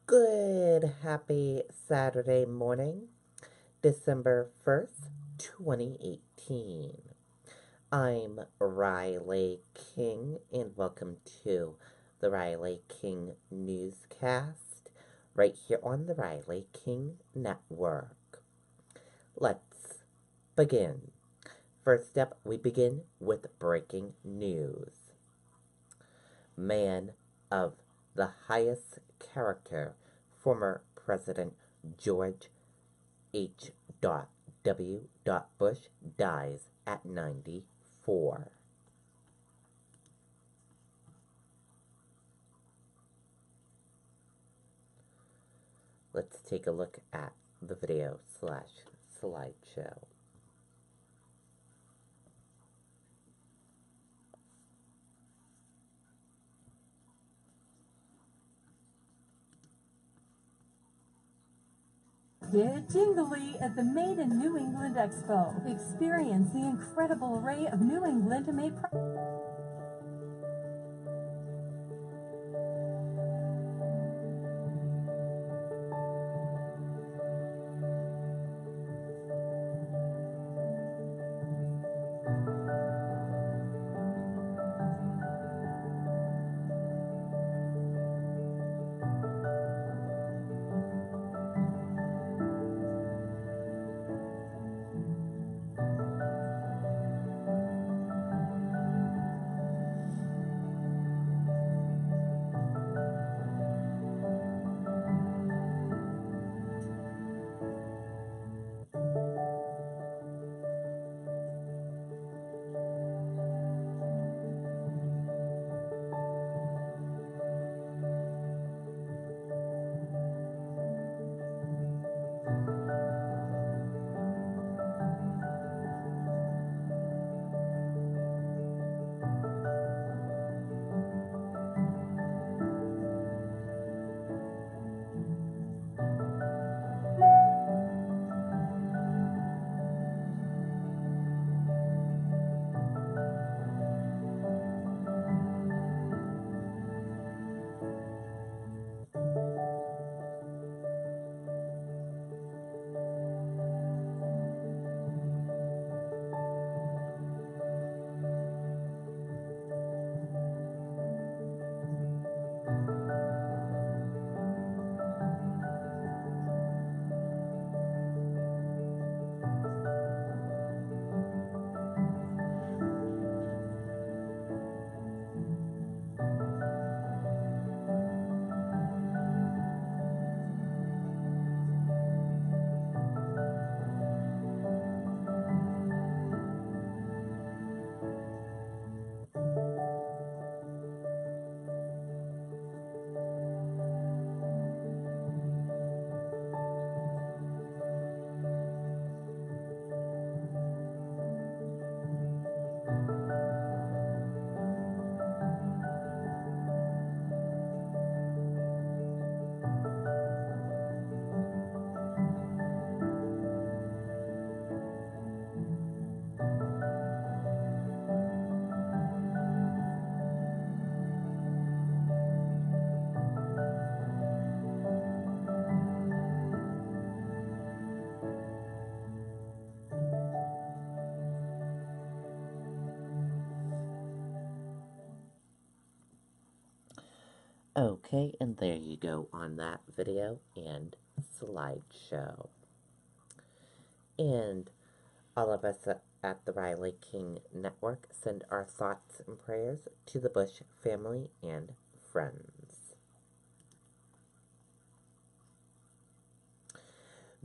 Good, happy Saturday morning, December 1st, 2018. I'm Riley King, and welcome to the Riley King Newscast, right here on the Riley King Network. Let's begin. First up, we begin with breaking news. Man of the highest character, former President George H. W. Bush dies at 94. Let's take a look at the video slash slideshow. Get jingly at the Made in New England Expo. Experience the incredible array of New England made products. Okay, and there you go on that video and slideshow. And all of us at the Riley King Network send our thoughts and prayers to the Bush family and friends.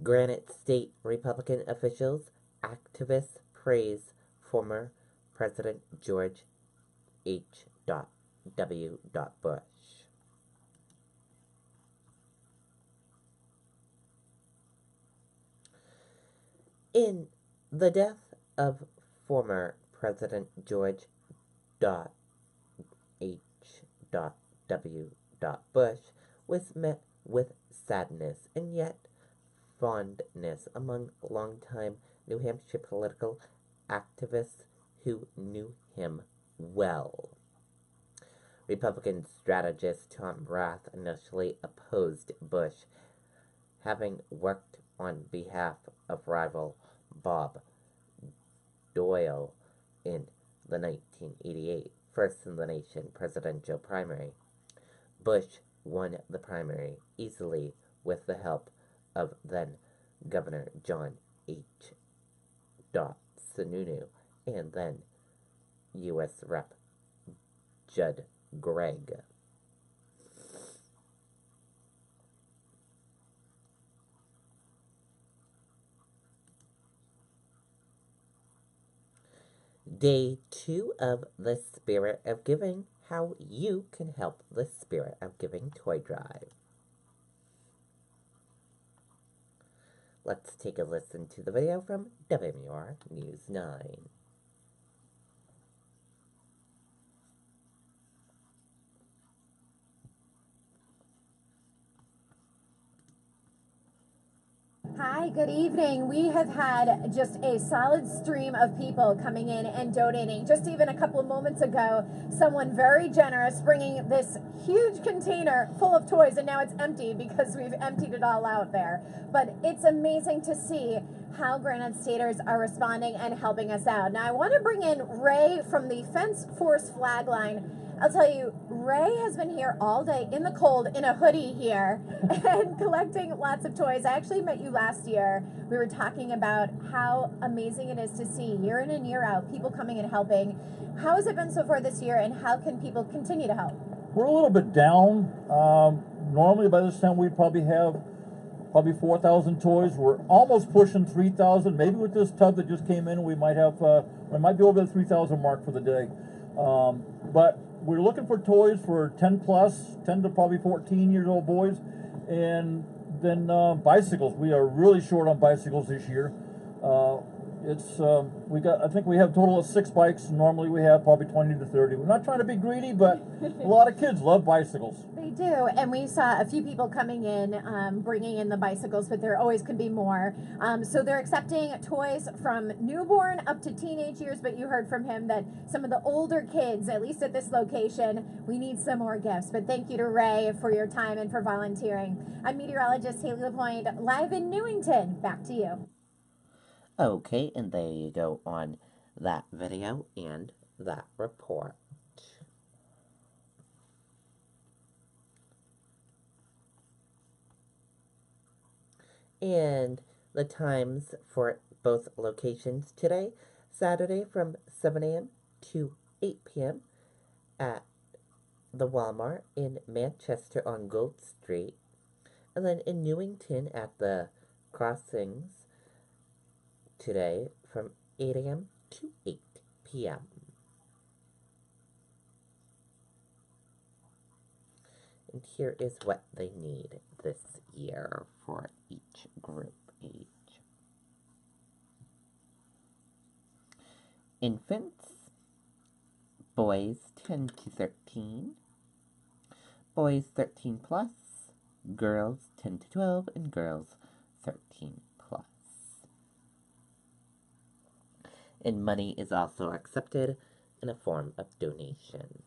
Granite State Republican officials, activists praise former President George H. W. Bush. In the death of former President George H. W. Bush was met with sadness and yet fondness among longtime New Hampshire political activists who knew him well. Republican strategist Tom Rath initially opposed Bush, having worked on behalf of rival Bob Doyle in the 1988 first-in-the-nation presidential primary. Bush won the primary easily with the help of then-Governor John H. Sununu and then U.S. Rep. Judd Gregg. Day 2 of the Spirit of Giving, how you can help the Spirit of Giving toy drive. Let's take a listen to the video from WMUR News 9. Hi, good evening. We have had just a solid stream of people coming in and donating. Just even a couple of moments ago, someone very generous bringing this huge container full of toys, and now it's empty because we've emptied it all out there. But it's amazing to see how Granite Staters are responding and helping us out. Now, I want to bring in Ray from the Fence Force Flag Line. I'll tell you, Ray has been here all day in the cold in a hoodie here and collecting lots of toys. I actually met you last year. We were talking about how amazing it is to see year in and year out people coming and helping. How has it been so far this year, and how can people continue to help? We're a little bit down. Normally by this time we'd probably have 4,000 toys. We're almost pushing 3,000. Maybe with this tub that just came in, we might have we might be over the 3,000 mark for the day. But we're looking for toys for 10 plus, 10 to probably 14 years old boys, and then bicycles. We are really short on bicycles this year. I think we have a total of 6 bikes. Normally we have probably 20 to 30. We're not trying to be greedy, but a lot of kids love bicycles. They do, and we saw a few people coming in, bringing in the bicycles, but there always could be more. So they're accepting toys from newborn up to teenage years, but you heard from him that some of the older kids, at least at this location, we need some more gifts. But thank you to Ray for your time and for volunteering. I'm meteorologist Haley LaPointe, live in Newington. Back to you. Okay, and there you go on that video and that report. And the times for both locations today, Saturday from 7 a.m. to 8 p.m. at the Walmart in Manchester on Gold Street, and then in Newington at the Crossings today from 8 a.m. to 8 p.m. And here is what they need this year for each group age. Infants, boys 10 to 13, boys 13 plus, girls 10 to 12, and girls 13 plus. And money is also accepted in a form of donation.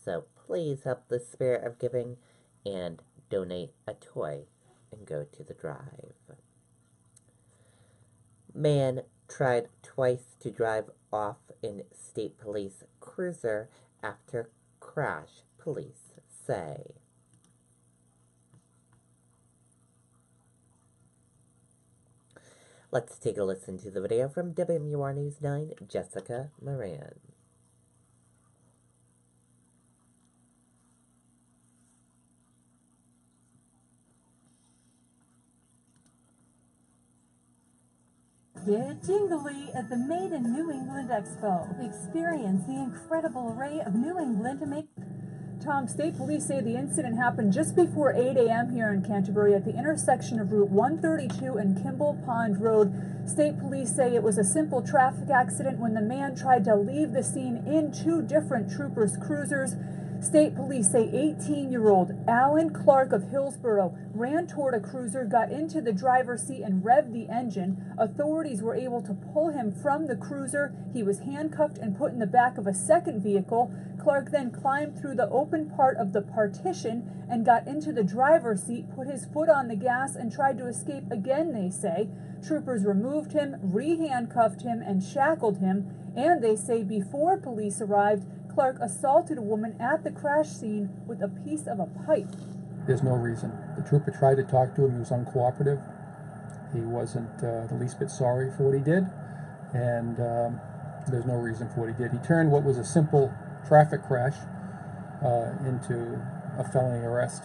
So please help the Spirit of Giving and donate a toy and go to the drive. Man tried twice to drive off in state police cruiser after crash, police say. Let's take a listen to the video from WMUR News 9, Jessica Moran. Get jingly at the Made in New England Expo. Experience the incredible array of New England made. Tom, state police say the incident happened just before 8 a.m. here in Canterbury at the intersection of Route 132 and Kimball Pond Road. State police say it was a simple traffic accident when the man tried to leave the scene in 2 different troopers' cruisers. State police say 18-year-old Alan Clark of Hillsborough ran toward a cruiser, got into the driver's seat, and revved the engine. Authorities were able to pull him from the cruiser. He was handcuffed and put in the back of a second vehicle. Clark then climbed through the open part of the partition and got into the driver's seat, put his foot on the gas, and tried to escape again, they say. Troopers removed him, re-handcuffed him, and shackled him. And they say before police arrived, Clark assaulted a woman at the crash scene with a piece of a pipe. There's no reason. The trooper tried to talk to him. He was uncooperative. He wasn't the least bit sorry for what he did, and there's no reason for what he did. He turned what was a simple traffic crash into a felony arrest.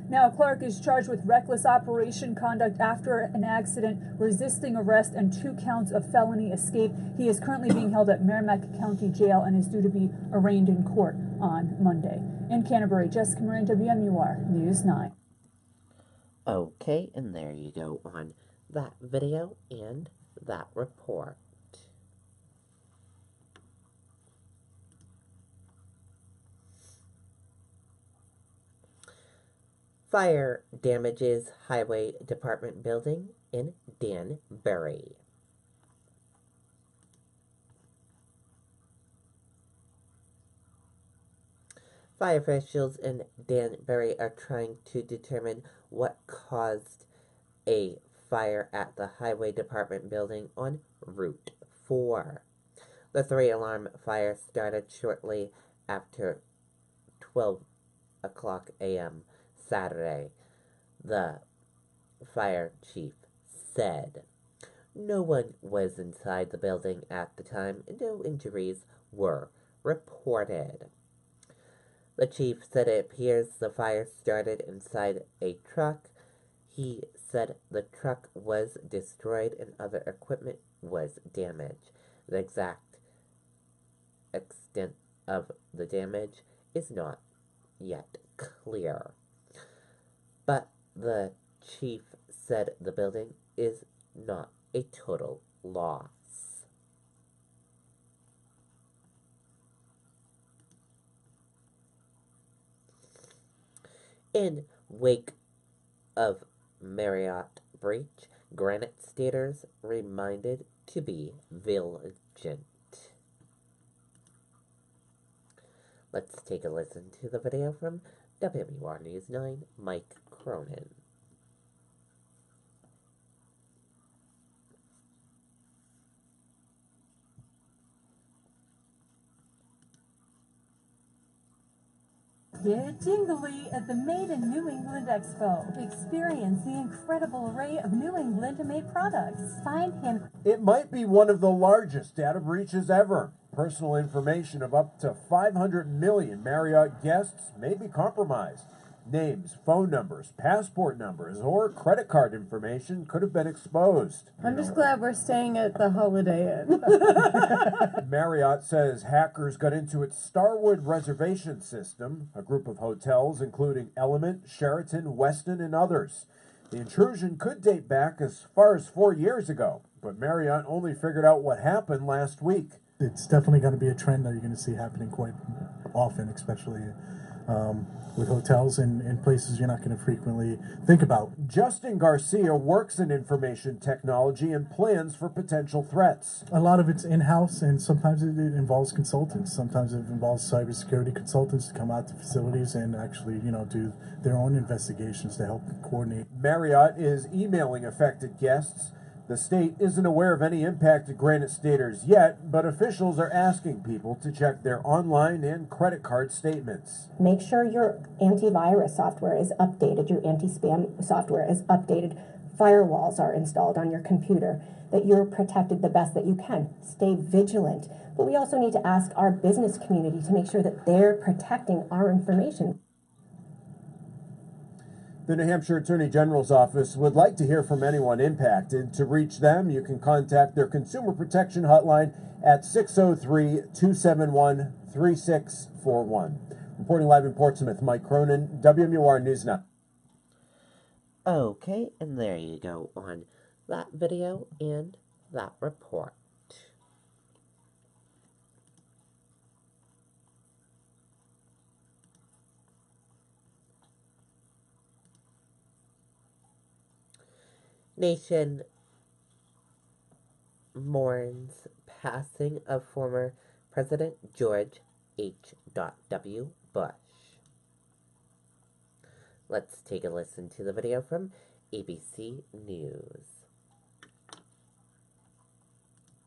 Now, Clark is charged with reckless operation conduct after an accident, resisting arrest, and 2 counts of felony escape. He is currently being held at Merrimack County Jail and is due to be arraigned in court on Monday. In Canterbury, Jessica Moran, WMUR News 9. Okay, and there you go on that video and that report. Fire damages Highway Department building in Danbury. Fire officials in Danbury are trying to determine what caused a fire at the Highway Department building on Route 4. The 3-alarm fire started shortly after 12 o'clock a.m. Saturday, the fire chief said. No one was inside the building at the time, and no injuries were reported. The chief said it appears the fire started inside a truck. He said the truck was destroyed and other equipment was damaged. The exact extent of the damage is not yet clear. But the chief said the building is not a total loss. In wake of Marriott breach, Granite Staters reminded to be vigilant. Let's take a listen to the video from WMUR News 9, Mike Cronin. Get jingly at the Made in New England Expo. Experience the incredible array of New England-made products. Find him. It might be one of the largest data breaches ever. Personal information of up to 500 million Marriott guests may be compromised. Names, phone numbers, passport numbers, or credit card information could have been exposed. I'm just glad we're staying at the Holiday Inn. Marriott says hackers got into its Starwood reservation system, a group of hotels including Element, Sheraton, Westin, and others. The intrusion could date back as far as 4 years ago, but Marriott only figured out what happened last week. It's definitely going to be a trend that you're going to see happening quite often, especially with hotels and places you're not going to frequently think about. Justin Garcia works in information technology and plans for potential threats. A lot of it's in-house, and sometimes it involves consultants. Sometimes it involves cybersecurity consultants to come out to facilities and actually, do their own investigations to help coordinate. Marriott is emailing affected guests. The state isn't aware of any impact to Granite Staters yet, but officials are asking people to check their online and credit card statements. Make sure your antivirus software is updated, your anti-spam software is updated, firewalls are installed on your computer, that you're protected the best that you can. Stay vigilant. But we also need to ask our business community to make sure that they're protecting our information. The New Hampshire Attorney General's office would like to hear from anyone impacted. To reach them, you can contact their Consumer Protection Hotline at 603-271-3641. Reporting live in Portsmouth, Mike Cronin, WMUR News 9. Okay, and there you go on that video and that report. Nation mourns passing of former President George H.W. Bush. Let's take a listen to the video from ABC News.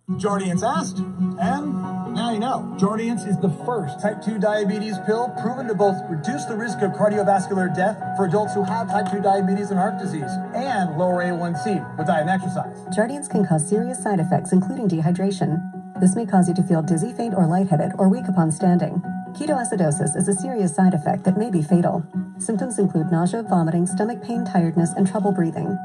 Jardiance asked, and now you know. Jardiance is the first type 2 diabetes pill proven to both reduce the risk of cardiovascular death for adults who have type 2 diabetes and heart disease, and lower A1C with diet and exercise. Jardiance can cause serious side effects, including dehydration. This may cause you to feel dizzy, faint, or lightheaded, or weak upon standing. Ketoacidosis is a serious side effect that may be fatal. Symptoms include nausea, vomiting, stomach pain, tiredness, and trouble breathing.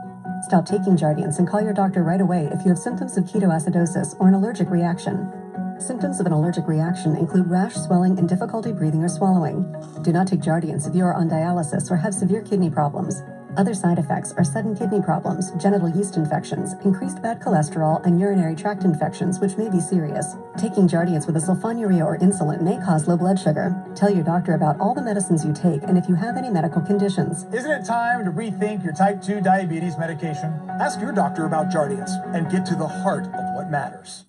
Stop taking Jardiance and call your doctor right away if you have symptoms of ketoacidosis or an allergic reaction. Symptoms of an allergic reaction include rash, swelling, and difficulty breathing or swallowing. Do not take Jardiance if you are on dialysis or have severe kidney problems. Other side effects are sudden kidney problems, genital yeast infections, increased bad cholesterol, and urinary tract infections, which may be serious. Taking Jardiance with a sulfonylurea or insulin may cause low blood sugar. Tell your doctor about all the medicines you take and if you have any medical conditions. Isn't it time to rethink your type 2 diabetes medication? Ask your doctor about Jardiance and get to the heart of what matters.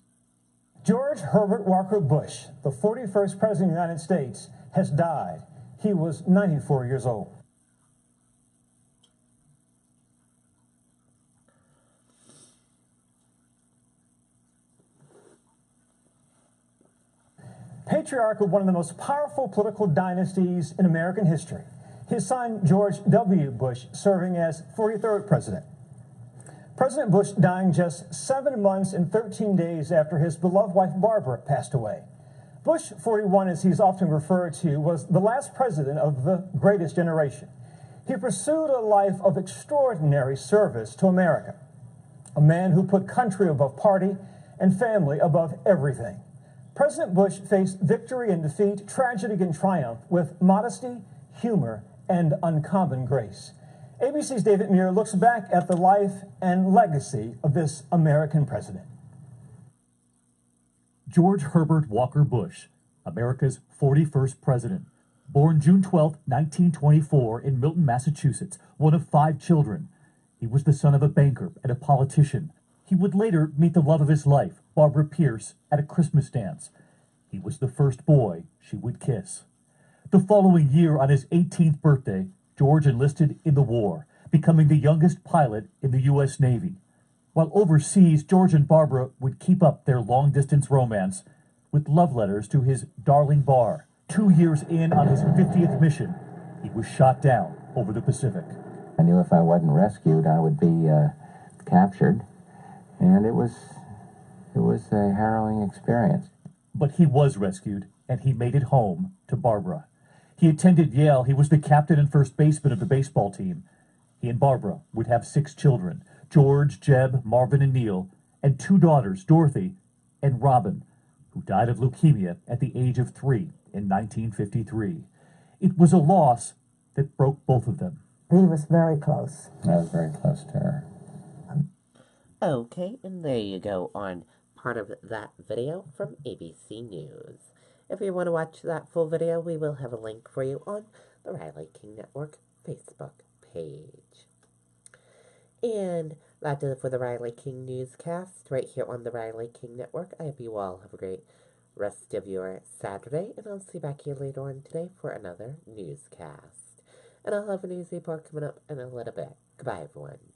George Herbert Walker Bush, the 41st President of the United States, has died. He was 94 years old. Patriarch of one of the most powerful political dynasties in American history. His son, George W. Bush, serving as 43rd president. President Bush dying just 7 months and 13 days after his beloved wife, Barbara, passed away. Bush, 41, as he's often referred to, was the last president of the greatest generation. He pursued a life of extraordinary service to America. A man who put country above party and family above everything. President Bush faced victory and defeat, tragedy and triumph with modesty, humor, and uncommon grace. ABC's David Muir looks back at the life and legacy of this American president. George Herbert Walker Bush, America's 41st president. Born June 12, 1924 in Milton, Massachusetts, one of 5 children. He was the son of a banker and a politician. He would later meet the love of his life, Barbara Pierce, at a Christmas dance. He was the first boy she would kiss. The following year, on his 18th birthday, George enlisted in the war, becoming the youngest pilot in the U.S. Navy. While overseas, George and Barbara would keep up their long-distance romance with love letters to his darling Bar. 2 years in on his 50th mission, he was shot down over the Pacific. I knew if I wasn't rescued, I would be captured. And it was a harrowing experience. But he was rescued, and he made it home to Barbara. He attended Yale. He was the captain and first baseman of the baseball team. He and Barbara would have 6 children, George, Jeb, Marvin, and Neil, and 2 daughters, Dorothy and Robin, who died of leukemia at the age of 3 in 1953. It was a loss that broke both of them. He was very close. I was very close to her. Okay, and there you go on part of that video from ABC News. If you want to watch that full video, we will have a link for you on the Riley King Network Facebook page. And that does it for the Riley King Newscast right here on the Riley King Network. I hope you all have a great rest of your Saturday, and I'll see you back here later on today for another newscast. And I'll have a news report coming up in a little bit. Goodbye, everyone.